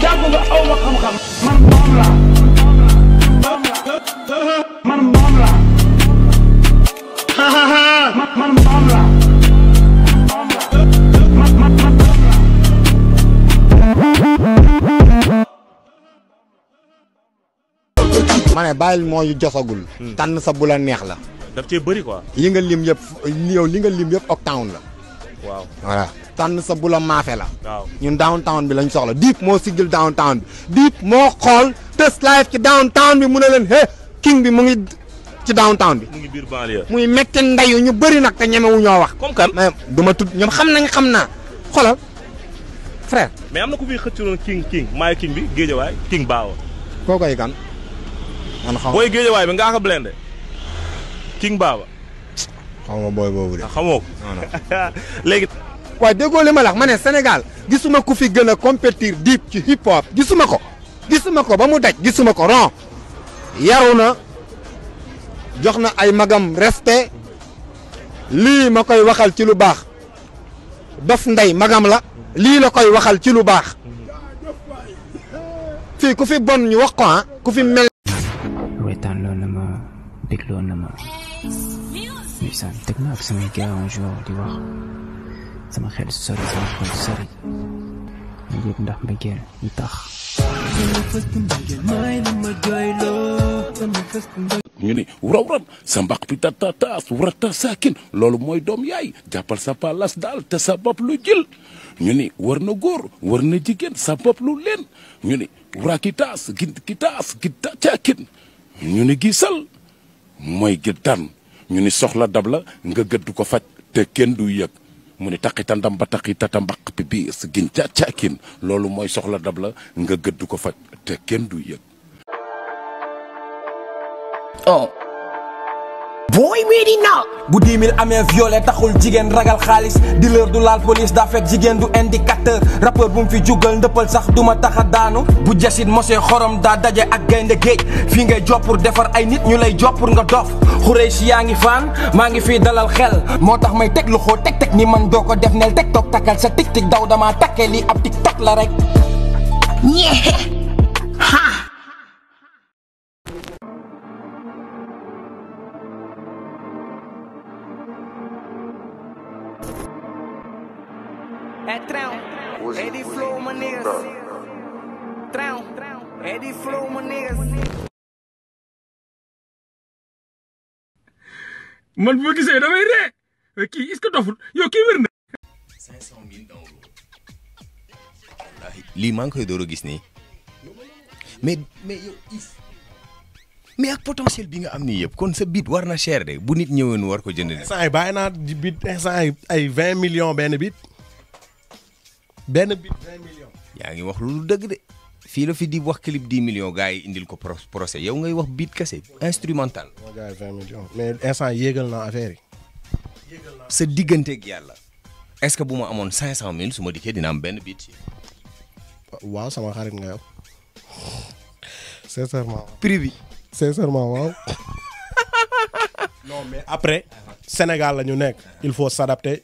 jàng nga aw ma xam-xam man moom la man moom la man moom la ma ne bàyyil moo yu josagul. tànn sa bu la neex la. daf cee bëri quoi. yi nga lim yëpp yow li nga lim yëpp Uptown la. waaw voilà tànn sa bu la maafe la. waaw ñun downtown bi lañ soxla Dip moo siggil downtown bi Dip moo xool test live ci downtown bi mu ne leen hé king bi mu ngi ci downtown bi. mu ngi biir banlieue. muy metti ndeyu ñu bëri nag te ñemewu ñoo wax. comme kan. mais du ma tudd ñoom xam naa xoolal frère. mais am na ku fi xëcculoon king maay king bi géejawaay king baawa. koo koy kan. man xaw booy géejawaay bi ngaa ko blende king baaba. xaw ma booy boobu de. xamoo ko. léegi. waaye déggoo li ma la wax ma ne Sénégal gisuma ku fi gën a compétir Dip ci hip hop gisuma ko ba mu daj gisuma ko ron yaru na jox na ay magam respect lii ma koy waxal ci lu baax Dof Ndeye magam la lii la koy waxal ci lu baax fii ku fi bon ñu wax ko ku fi mel. reetaan loolu na ma dégg loolu na ma ndeysaan teg naa ak samay gars un jour di wax sama xel sori sama xol sori ma yëg ndax mbëggeel yi tax ñu ni wuraw sa mbaq bi tatataas wurata saakin loolu mooy doom yaay jàppal sa palas daal te sa bopp lu jël ñu ni war na góor war na jigéen sa bopp lu leen ñu ni wura ki taas gi caakin ñu ni gisal mooy gi tan ñu ni soxla dab la nga gëdd ko faj te kenn du yëg mu ni taqita ndam ba taqita mbaq bi biis gin caakin loolu mooy soxla dab la nga gëdd ko faj te kenn du yëg. oh booy weedi na bu 10 000 amee violé taxul jigéen ragal xaalis dealer du laal police daa fekk jigéen du indicateur rappeur bu mu fi jugal ndëppal sax duma taxa daanu bu jasit mosee xorom daa daje ak gaynde géej fii ngay job pour defar ay nit ñu lay job pour nga dof xuree si yaa ngi faan maa ngi fii dalal xel moo tax may teg lu xoo teg ni man doo ko def nel teg toog takkal sa tik daw dama takkee lii ab tiktok la rek ñeexe ha Eddie Flow, my niggas. Eddie Flow, my niggas. man bu ma gisee damay ree kii est-ce que doful yow kii wér na. 500 000 download. lii maa ngi koy door a gis nii mais yow mais ak potentiel bi nga am nii yëpp kon sa bit war na cher de bu nit ñëwoon war ko jënd de. instant yi bàyyi naa bit instant yi ay 20 millions benn bit 20 millions. yaa ngi wax lu dëgg de fii la fi di wax clip 10 millions gars yi indil ko procès yow ngay wax bit kese instrumental. moo gars yi 20 millions mais instant yéegal naa affaire yi. sa digganteeg yàlla est-ce que bu ma amoon 500 000 su ma dikkee dina am benn bit. waaw sama xarit nga yow. sincèrement. prix bi. sincèrement waaw. non mais après Sénégal la ñu nekk il faut s'adapter